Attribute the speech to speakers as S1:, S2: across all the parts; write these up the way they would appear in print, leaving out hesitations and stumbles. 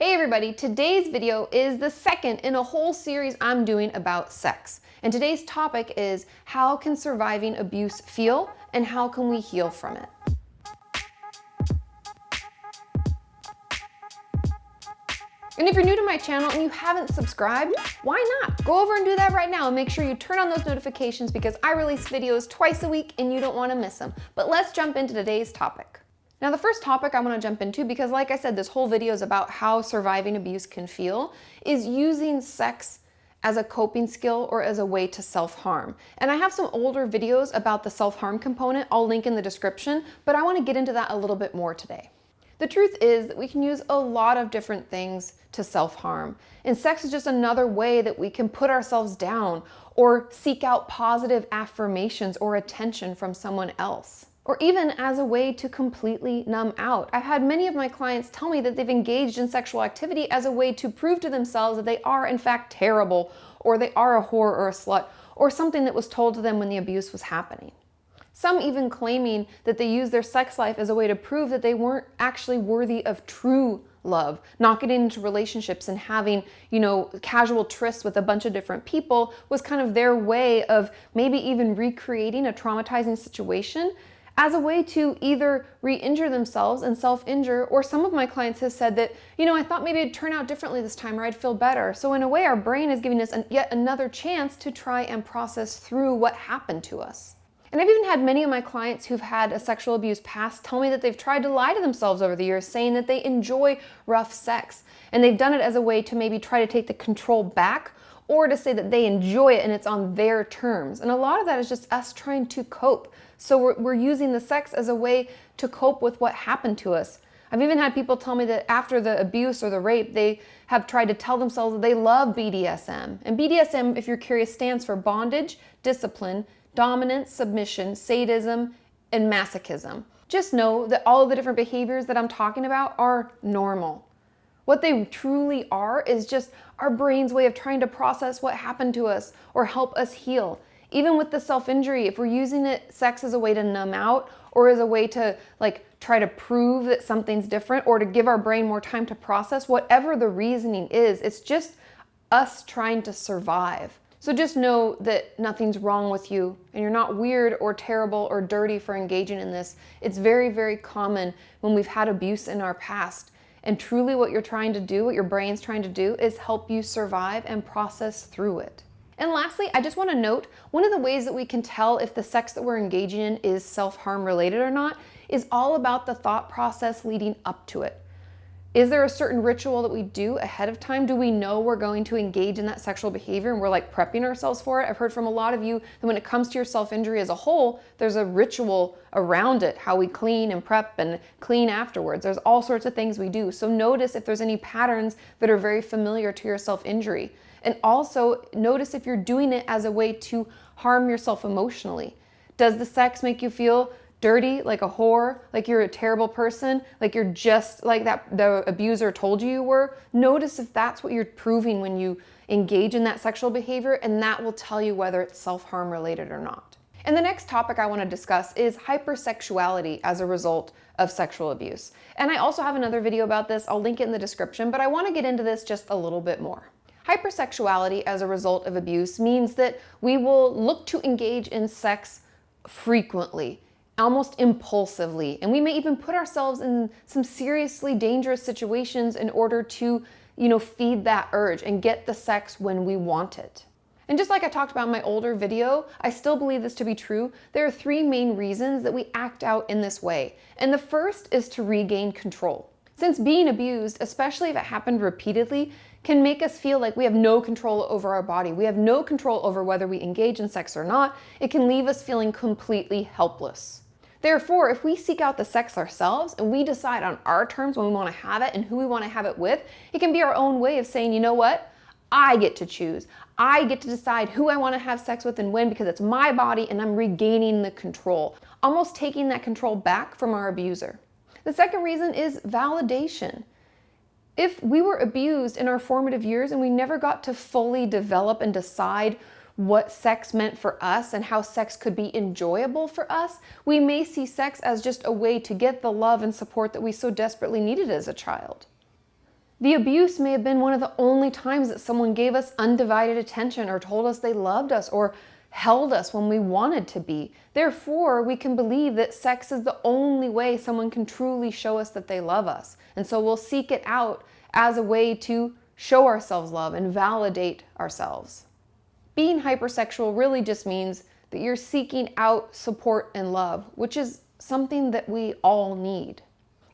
S1: Hey everybody, today's video is the second in a whole series I'm doing about sex. And today's topic is how can surviving abuse feel and how can we heal from it? And if you're new to my channel and you haven't subscribed, why not? Go over and do that right now and make sure you turn on those notifications because I release videos twice a week and you don't want to miss them. But let's jump into today's topic. Now, the first topic I want to jump into, because like I said, this whole video is about how surviving abuse can feel, is using sex as a coping skill or as a way to self-harm. And I have some older videos about the self-harm component. I'll link in the description, but I want to get into that a little bit more today. The truth is that we can use a lot of different things to self-harm. And sex is just another way that we can put ourselves down or seek out positive affirmations or attention from someone else. Or even as a way to completely numb out. I've had many of my clients tell me that they've engaged in sexual activity as a way to prove to themselves that they are in fact terrible, or they are a whore or a slut, or something that was told to them when the abuse was happening. Some even claiming that they use their sex life as a way to prove that they weren't actually worthy of true love, not getting into relationships and having, casual trysts with a bunch of different people was kind of their way of maybe even recreating a traumatizing situation as a way to either re-injure themselves and self-injure, or some of my clients have said that, I thought maybe it'd turn out differently this time or I'd feel better. So in a way, our brain is giving us yet another chance to try and process through what happened to us. And I've even had many of my clients who've had a sexual abuse past tell me that they've tried to lie to themselves over the years, saying that they enjoy rough sex. And they've done it as a way to maybe try to take the control back, or to say that they enjoy it and it's on their terms. And a lot of that is just us trying to cope. So we're using the sex as a way to cope with what happened to us. I've even had people tell me that after the abuse or the rape, they have tried to tell themselves that they love BDSM. And BDSM, if you're curious, stands for bondage, discipline, dominance, submission, sadism, and masochism. Just know that all of the different behaviors that I'm talking about are normal. What they truly are is just our brain's way of trying to process what happened to us or help us heal. Even with the self-injury, if we're using sex as a way to numb out or as a way to try to prove that something's different or to give our brain more time to process, whatever the reasoning is, it's just us trying to survive. So just know that nothing's wrong with you and you're not weird or terrible or dirty for engaging in this. It's very, very common when we've had abuse in our past. And truly what you're trying to do, what your brain's trying to do, is help you survive and process through it. And lastly, I just want to note, one of the ways that we can tell if the sex that we're engaging in is self-harm related or not is all about the thought process leading up to it. Is there a certain ritual that we do ahead of time? Do we know we're going to engage in that sexual behavior and we're prepping ourselves for it? I've heard from a lot of you that when it comes to your self-injury as a whole, there's a ritual around it, how we clean and prep and clean afterwards. There's all sorts of things we do. So notice if there's any patterns that are very familiar to your self-injury. And also notice if you're doing it as a way to harm yourself emotionally. Does the sex make you feel dirty, like a whore, like you're a terrible person, like you're just like that the abuser told you were? Notice if that's what you're proving when you engage in that sexual behavior, and that will tell you whether it's self-harm related or not. And the next topic I want to discuss is hypersexuality as a result of sexual abuse. And I also have another video about this. I'll link it in the description, but I want to get into this just a little bit more. Hypersexuality as a result of abuse means that we will look to engage in sex frequently, almost impulsively, and we may even put ourselves in some seriously dangerous situations in order to, feed that urge and get the sex when we want it. And just like I talked about in my older video, I still believe this to be true. There are three main reasons that we act out in this way. And the first is to regain control. Since being abused, especially if it happened repeatedly, can make us feel like we have no control over our body. We have no control over whether we engage in sex or not. It can leave us feeling completely helpless. Therefore, if we seek out the sex ourselves and we decide on our terms when we want to have it and who we want to have it with, it can be our own way of saying, you know what? I get to choose. I get to decide who I want to have sex with and when because it's my body and I'm regaining the control, almost taking that control back from our abuser. The second reason is validation. If we were abused in our formative years and we never got to fully develop and decide what sex meant for us and how sex could be enjoyable for us, we may see sex as just a way to get the love and support that we so desperately needed as a child. The abuse may have been one of the only times that someone gave us undivided attention or told us they loved us or held us when we wanted to be. Therefore, we can believe that sex is the only way someone can truly show us that they love us. And so we'll seek it out as a way to show ourselves love and validate ourselves. Being hypersexual really just means that you're seeking out support and love, which is something that we all need.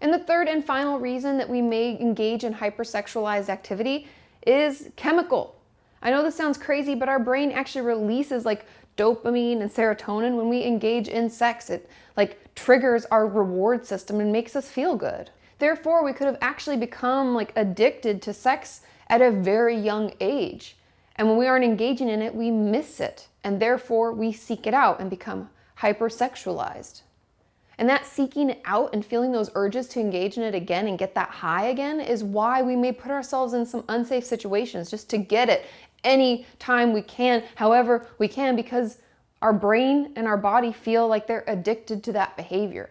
S1: And the third and final reason that we may engage in hypersexualized activity is chemical. I know this sounds crazy, but our brain actually releases like dopamine and serotonin when we engage in sex. It like triggers our reward system and makes us feel good. Therefore, we could have actually become like addicted to sex at a very young age. And when we aren't engaging in it, we miss it. And therefore, we seek it out and become hypersexualized. And that seeking it out and feeling those urges to engage in it again and get that high again is why we may put ourselves in some unsafe situations just to get it any time we can, however we can, because our brain and our body feel like they're addicted to that behavior.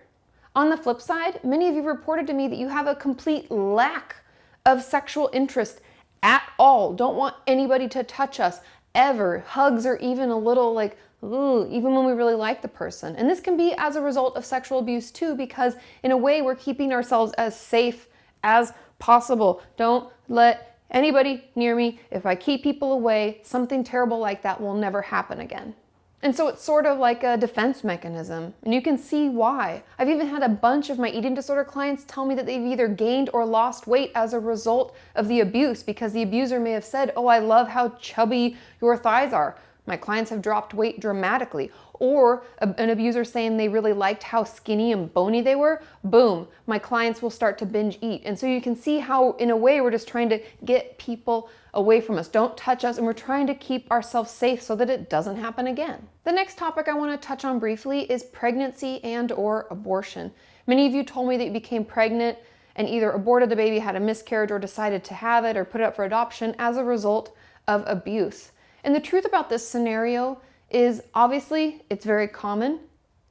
S1: On the flip side, many of you reported to me that you have a complete lack of sexual interest at all. Don't want anybody to touch us ever. Hugs or even a little like, ooh, even when we really like the person. And this can be as a result of sexual abuse too, because in a way we're keeping ourselves as safe as possible. Don't let anybody near me. If I keep people away, something terrible like that will never happen again. And so it's sort of like a defense mechanism, and you can see why. I've even had a bunch of my eating disorder clients tell me that they've either gained or lost weight as a result of the abuse, because the abuser may have said, oh, I love how chubby your thighs are. My clients have dropped weight dramatically. Or an abuser saying they really liked how skinny and bony they were. Boom, my clients will start to binge eat. And so you can see how, in a way, we're just trying to get people away from us. Don't touch us, and we're trying to keep ourselves safe so that it doesn't happen again. The next topic I want to touch on briefly is pregnancy and or abortion. Many of you told me that you became pregnant and either aborted the baby, had a miscarriage, or decided to have it or put it up for adoption as a result of abuse. And the truth about this scenario is obviously it's very common.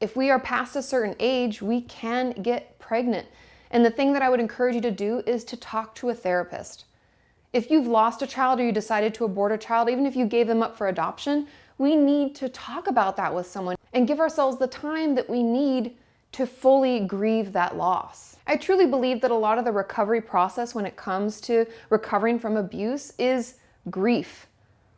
S1: If we are past a certain age, we can get pregnant. And the thing that I would encourage you to do is to talk to a therapist. If you've lost a child or you decided to abort a child, even if you gave them up for adoption, we need to talk about that with someone and give ourselves the time that we need to fully grieve that loss. I truly believe that a lot of the recovery process when it comes to recovering from abuse is grief.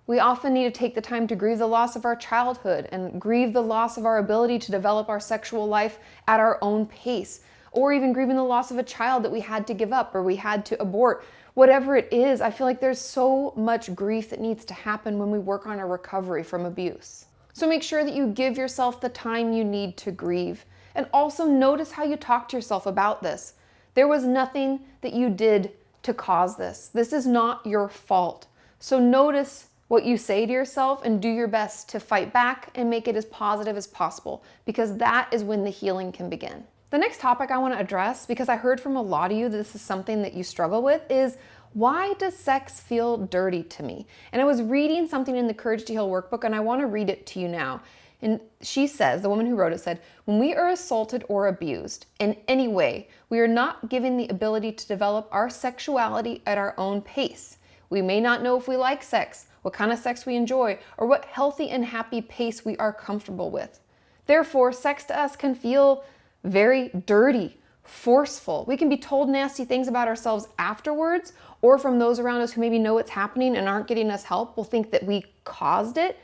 S1: We often need to take the time to grieve the loss of our childhood and grieve the loss of our ability to develop our sexual life at our own pace, or even grieving the loss of a child that we had to give up or we had to abort. Whatever it is, I feel like there's so much grief that needs to happen when we work on our recovery from abuse. So make sure that you give yourself the time you need to grieve. And also notice how you talk to yourself about this. There was nothing that you did to cause this. This is not your fault. So notice what you say to yourself and do your best to fight back and make it as positive as possible, because that is when the healing can begin. The next topic I want to address, because I heard from a lot of you that this is something that you struggle with, is why does sex feel dirty to me? And I was reading something in the Courage to Heal workbook, and I want to read it to you now. And she says, the woman who wrote it said, when we are assaulted or abused in any way, we are not given the ability to develop our sexuality at our own pace. We may not know if we like sex, what kind of sex we enjoy, or what healthy and happy pace we are comfortable with. Therefore, sex to us can feel very dirty, forceful. We can be told nasty things about ourselves afterwards, or from those around us who maybe know what's happening and aren't getting us help will think that we caused it.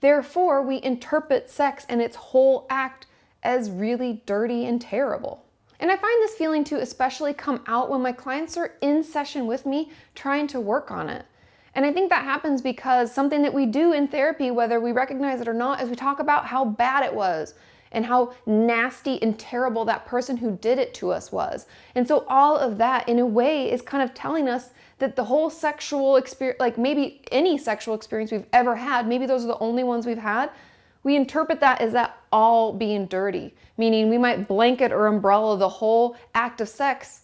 S1: Therefore, we interpret sex and its whole act as really dirty and terrible. And I find this feeling to especially come out when my clients are in session with me trying to work on it. And I think that happens because something that we do in therapy, whether we recognize it or not, is we talk about how bad it was and how nasty and terrible that person who did it to us was. And so all of that, in a way, is kind of telling us that the whole sexual experience, like maybe any sexual experience we've ever had, maybe those are the only ones we've had, we interpret that as that all being dirty, meaning we might blanket or umbrella the whole act of sex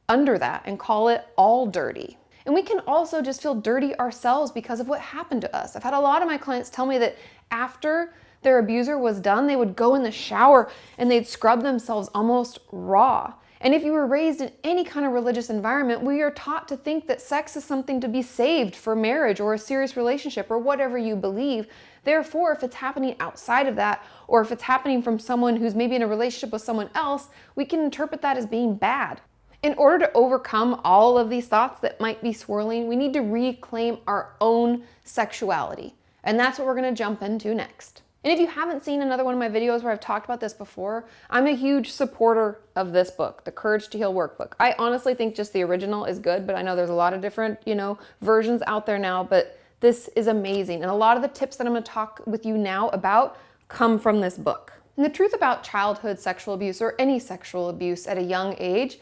S1: under that and call it all dirty. And we can also just feel dirty ourselves because of what happened to us. I've had a lot of my clients tell me that after their abuser was done, they would go in the shower and they'd scrub themselves almost raw. And if you were raised in any kind of religious environment, we are taught to think that sex is something to be saved for marriage or a serious relationship or whatever you believe. Therefore, if it's happening outside of that, or if it's happening from someone who's maybe in a relationship with someone else, we can interpret that as being bad. In order to overcome all of these thoughts that might be swirling, we need to reclaim our own sexuality. And that's what we're going to jump into next. And if you haven't seen another one of my videos where I've talked about this before, I'm a huge supporter of this book, the Courage to Heal Workbook. I honestly think just the original is good, but I know there's a lot of different, versions out there now, but this is amazing. And a lot of the tips that I'm going to talk with you now about come from this book. And the truth about childhood sexual abuse, or any sexual abuse at a young age,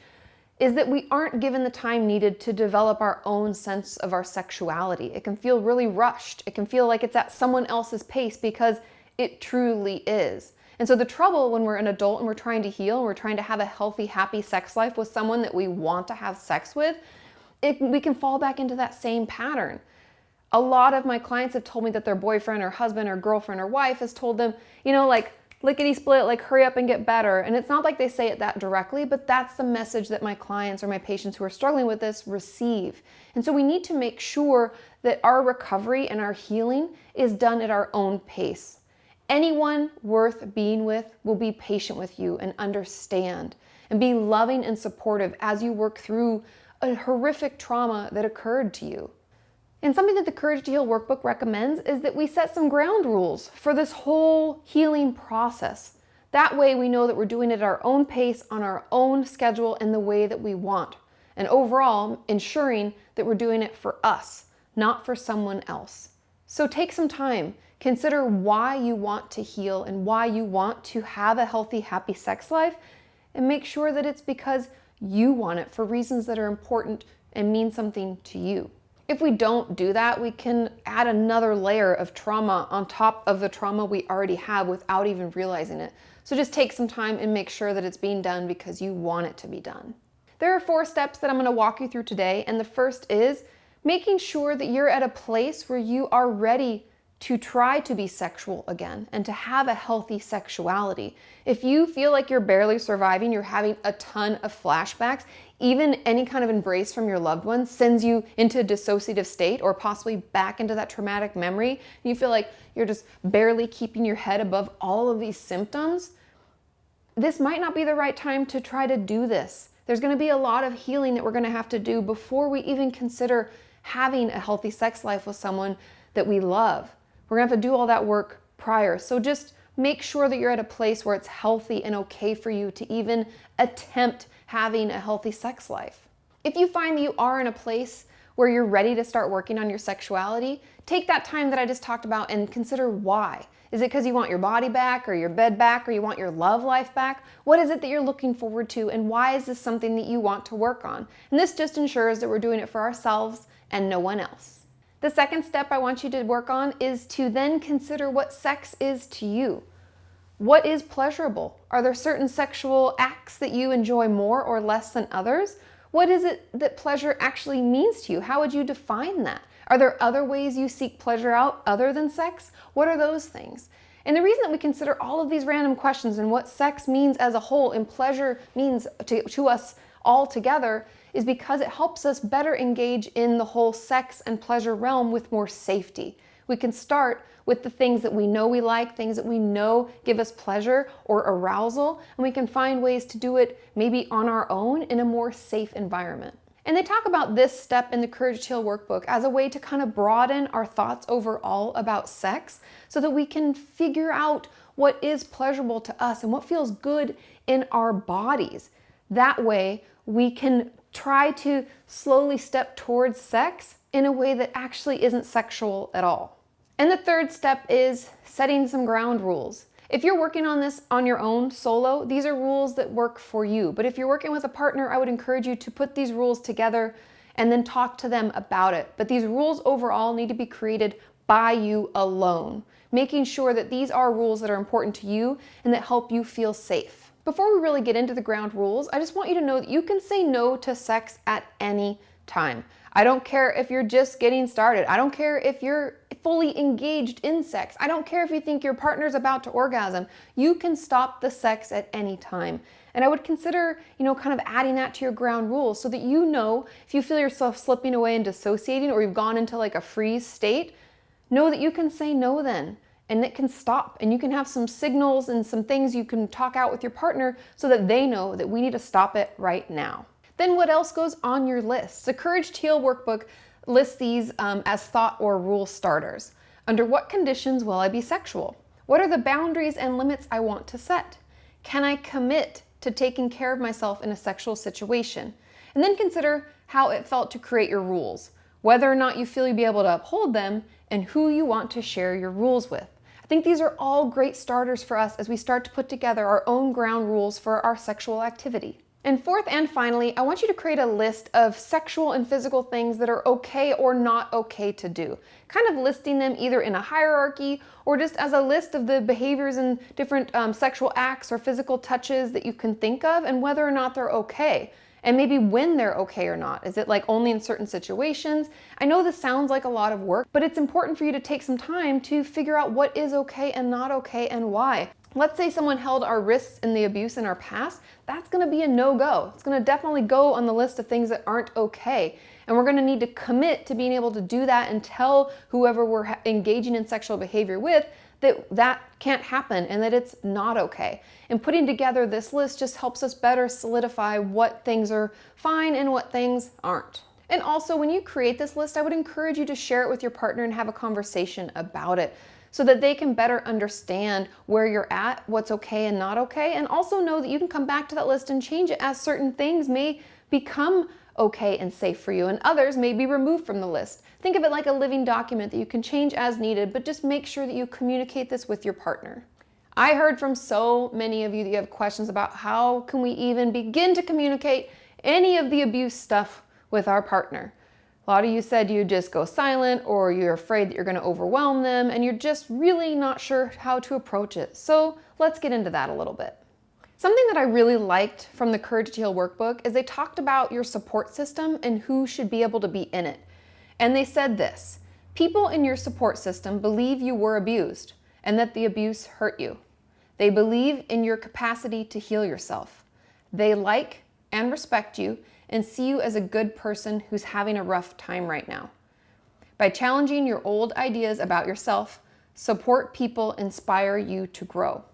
S1: is that we aren't given the time needed to develop our own sense of our sexuality. It can feel really rushed. It can feel like it's at someone else's pace because it truly is. And so the trouble when we're an adult and we're trying to heal, and we're trying to have a healthy, happy sex life with someone that we want to have sex with, we can fall back into that same pattern. A lot of my clients have told me that their boyfriend or husband or girlfriend or wife has told them, like, lickety split, like hurry up and get better. And it's not like they say it that directly, but that's the message that my clients or my patients who are struggling with this receive. And so we need to make sure that our recovery and our healing is done at our own pace. Anyone worth being with will be patient with you and understand and be loving and supportive as you work through a horrific trauma that occurred to you. And something that the Courage to Heal Workbook recommends is that we set some ground rules for this whole healing process. That way we know that we're doing it at our own pace, on our own schedule, and the way that we want. And overall, ensuring that we're doing it for us, not for someone else. So take some time. Consider why you want to heal and why you want to have a healthy, happy sex life, and make sure that it's because you want it for reasons that are important and mean something to you. If we don't do that, we can add another layer of trauma on top of the trauma we already have without even realizing it. So just take some time and make sure that it's being done because you want it to be done. There are 4 steps that I'm going to walk you through today, and the first is making sure that you're at a place where you are ready to try to be sexual again and to have a healthy sexuality. If you feel like you're barely surviving, you're having a ton of flashbacks, even any kind of embrace from your loved one sends you into a dissociative state or possibly back into that traumatic memory, and you feel like you're just barely keeping your head above all of these symptoms, this might not be the right time to try to do this. There's going to be a lot of healing that we're going to have to do before we even consider having a healthy sex life with someone that we love. We're going to have to do all that work prior. So just make sure that you're at a place where it's healthy and okay for you to even attempt having a healthy sex life. If you find that you are in a place where you're ready to start working on your sexuality, take that time that I just talked about and consider why. Is it because you want your body back or your bed back or you want your love life back? What is it that you're looking forward to, and why is this something that you want to work on? And this just ensures that we're doing it for ourselves and no one else. The second step I want you to work on is to then consider what sex is to you. What is pleasurable? Are there certain sexual acts that you enjoy more or less than others? What is it that pleasure actually means to you? How would you define that? Are there other ways you seek pleasure out other than sex? What are those things? And the reason that we consider all of these random questions and what sex means as a whole and pleasure means to us all together is because it helps us better engage in the whole sex and pleasure realm with more safety. We can start with the things that we know we like, things that we know give us pleasure or arousal, and we can find ways to do it maybe on our own in a more safe environment. And they talk about this step in the Courage to Heal Workbook as a way to kind of broaden our thoughts overall about sex so that we can figure out what is pleasurable to us and what feels good in our bodies. That way, we can try to slowly step towards sex in a way that actually isn't sexual at all. And the third step is setting some ground rules. If you're working on this on your own solo, these are rules that work for you. But if you're working with a partner, I would encourage you to put these rules together and then talk to them about it. But these rules overall need to be created by you alone, making sure that these are rules that are important to you and that help you feel safe. Before we really get into the ground rules, I just want you to know that you can say no to sex at any time. I don't care if you're just getting started. I don't care if you're fully engaged in sex. I don't care if you think your partner's about to orgasm. You can stop the sex at any time. And I would consider, kind of adding that to your ground rules so that you know if you feel yourself slipping away and dissociating, or you've gone into like a freeze state, know that you can say no then. And it can stop, and you can have some signals and some things you can talk out with your partner so that they know that we need to stop it right now. Then what else goes on your list? The Courage to Heal workbook lists these as thought or rule starters. Under what conditions will I be sexual? What are the boundaries and limits I want to set? Can I commit to taking care of myself in a sexual situation? And then consider how it felt to create your rules, whether or not you feel you'll be able to uphold them, and who you want to share your rules with. I think these are all great starters for us as we start to put together our own ground rules for our sexual activity. And fourth and finally, I want you to create a list of sexual and physical things that are okay or not okay to do. Kind of listing them either in a hierarchy or just as a list of the behaviors and different sexual acts or physical touches that you can think of, and whether or not they're okay. And maybe when they're okay or not. Is it like only in certain situations? I know this sounds like a lot of work, but it's important for you to take some time to figure out what is okay and not okay and why. Let's say someone held our wrists in the abuse in our past, that's gonna be a no-go. It's gonna definitely go on the list of things that aren't okay. And we're gonna need to commit to being able to do that and tell whoever we're engaging in sexual behavior with that that can't happen and that it's not okay. And putting together this list just helps us better solidify what things are fine and what things aren't. And also, when you create this list, I would encourage you to share it with your partner and have a conversation about it, so that they can better understand where you're at, what's okay and not okay, and also know that you can come back to that list and change it as certain things may become okay and safe for you, and others may be removed from the list. Think of it like a living document that you can change as needed, but just make sure that you communicate this with your partner. I heard from so many of you that you have questions about how can we even begin to communicate any of the abuse stuff with our partner. A lot of you said you just go silent, or you're afraid that you're going to overwhelm them, and you're just really not sure how to approach it. So let's get into that a little bit. Something that I really liked from the Courage to Heal workbook is they talked about your support system and who should be able to be in it. And they said this: people in your support system believe you were abused and that the abuse hurt you. They believe in your capacity to heal yourself. They like and respect you and see you as a good person who's having a rough time right now. By challenging your old ideas about yourself, support people inspire you to grow.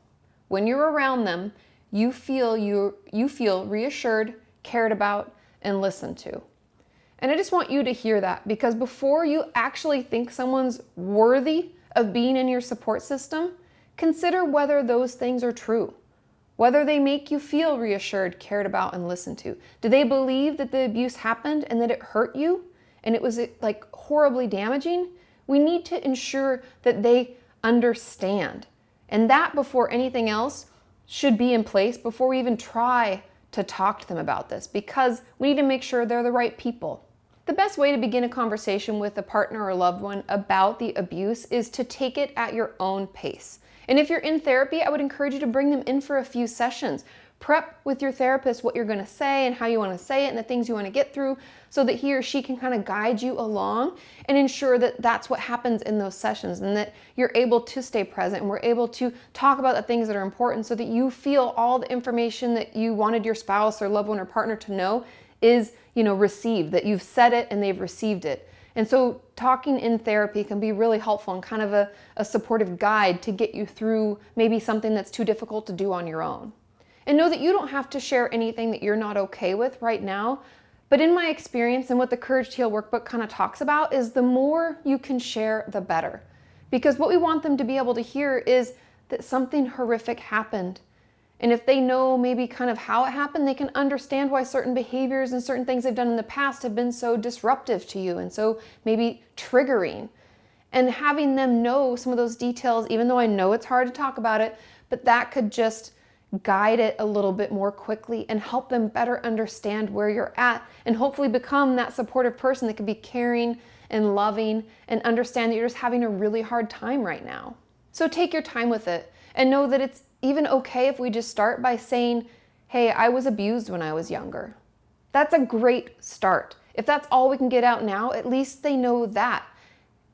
S1: When you're around them, you feel reassured, cared about, and listened to. And I just want you to hear that, because before you actually think someone's worthy of being in your support system, consider whether those things are true. Whether they make you feel reassured, cared about, and listened to. Do they believe that the abuse happened and that it hurt you and it was like horribly damaging? We need to ensure that they understand. And that, before anything else, should be in place before we even try to talk to them about this, because we need to make sure they're the right people. The best way to begin a conversation with a partner or loved one about the abuse is to take it at your own pace. And if you're in therapy, I would encourage you to bring them in for a few sessions. Prep with your therapist what you're going to say and how you want to say it and the things you want to get through, so that he or she can kind of guide you along and ensure that that's what happens in those sessions, and that you're able to stay present and we're able to talk about the things that are important, so that you feel all the information that you wanted your spouse or loved one or partner to know is, received, that you've said it and they've received it. And so talking in therapy can be really helpful and kind of a supportive guide to get you through maybe something that's too difficult to do on your own. And know that you don't have to share anything that you're not okay with right now. But in my experience, and what the Courage to Heal workbook kind of talks about, is the more you can share, the better. Because what we want them to be able to hear is that something horrific happened. And if they know maybe kind of how it happened, they can understand why certain behaviors and certain things they've done in the past have been so disruptive to you and so maybe triggering. And having them know some of those details, even though I know it's hard to talk about it, but that could just guide it a little bit more quickly and help them better understand where you're at, and hopefully become that supportive person that can be caring and loving and understand that you're just having a really hard time right now. So take your time with it, and know that it's even okay if we just start by saying, hey, I was abused when I was younger. That's a great start. If that's all we can get out now, at least they know that.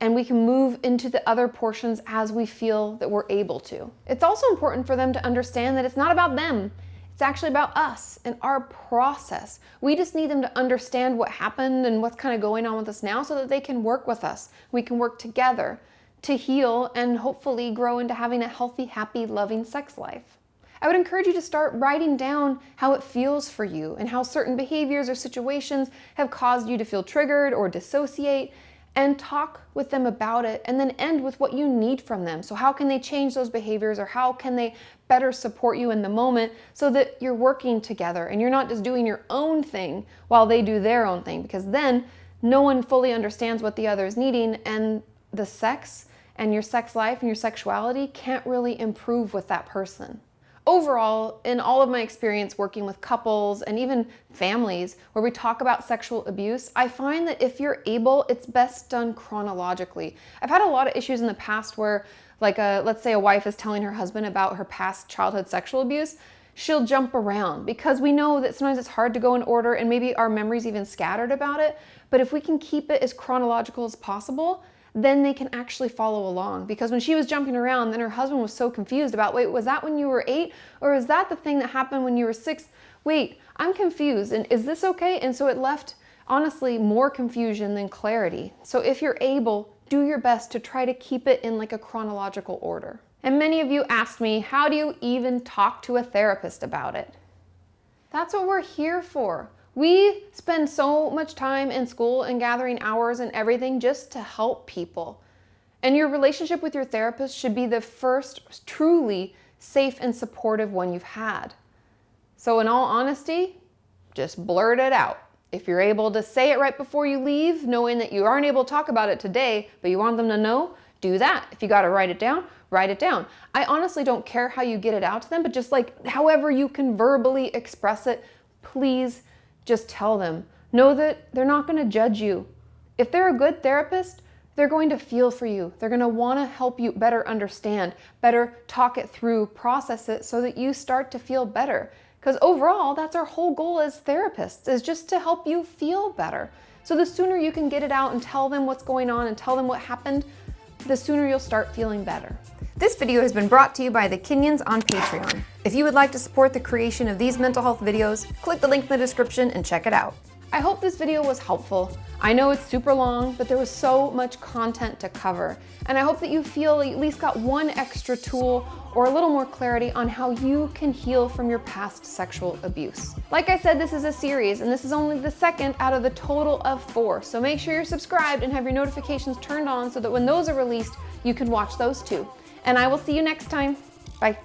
S1: and we can move into the other portions as we feel that we're able to. It's also important for them to understand that it's not about them. It's actually about us and our process. We just need them to understand what happened and what's kind of going on with us now so that they can work with us. We can work together to heal and hopefully grow into having a healthy, happy, loving sex life. I would encourage you to start writing down how it feels for you and how certain behaviors or situations have caused you to feel triggered or dissociate, and talk with them about it, and then end with what you need from them. So how can they change those behaviors, or how can they better support you in the moment so that you're working together and you're not just doing your own thing while they do their own thing, because then no one fully understands what the other is needing, and the sex and your sex life and your sexuality can't really improve with that person. Overall, in all of my experience working with couples and even families where we talk about sexual abuse, I find that if you're able, it's best done chronologically. I've had a lot of issues in the past where, like, let's say a wife is telling her husband about her past childhood sexual abuse, she'll jump around because we know that sometimes it's hard to go in order and maybe our memory's even scattered about it. But if we can keep it as chronological as possible, then they can actually follow along. Because when she was jumping around, then her husband was so confused about, wait, was that when you were 8? Or is that the thing that happened when you were 6? Wait, I'm confused, and is this okay? And so it left, honestly, more confusion than clarity. So if you're able, do your best to try to keep it in like a chronological order. And many of you asked me, how do you even talk to a therapist about it? That's what we're here for. We spend so much time in school and gathering hours and everything just to help people. And your relationship with your therapist should be the first truly safe and supportive one you've had. So in all honesty, just blurt it out. If you're able to say it right before you leave, knowing that you aren't able to talk about it today, but you want them to know, do that. If you got to write it down, write it down. I honestly don't care how you get it out to them, but just like however you can verbally express it, please just tell them. Know that they're not going to judge you. If they're a good therapist, they're going to feel for you. They're going to want to help you better understand, better talk it through, process it so that you start to feel better. Because overall, that's our whole goal as therapists, is just to help you feel better. So the sooner you can get it out and tell them what's going on and tell them what happened, the sooner you'll start feeling better. This video has been brought to you by the Kenyans on Patreon. If you would like to support the creation of these mental health videos, click the link in the description and check it out. I hope this video was helpful. I know it's super long, but there was so much content to cover. And I hope that you feel you at least got one extra tool or a little more clarity on how you can heal from your past sexual abuse. Like I said, this is a series, and this is only the second out of the total of 4. So make sure you're subscribed and have your notifications turned on so that when those are released, you can watch those too. And I will see you next time. Bye.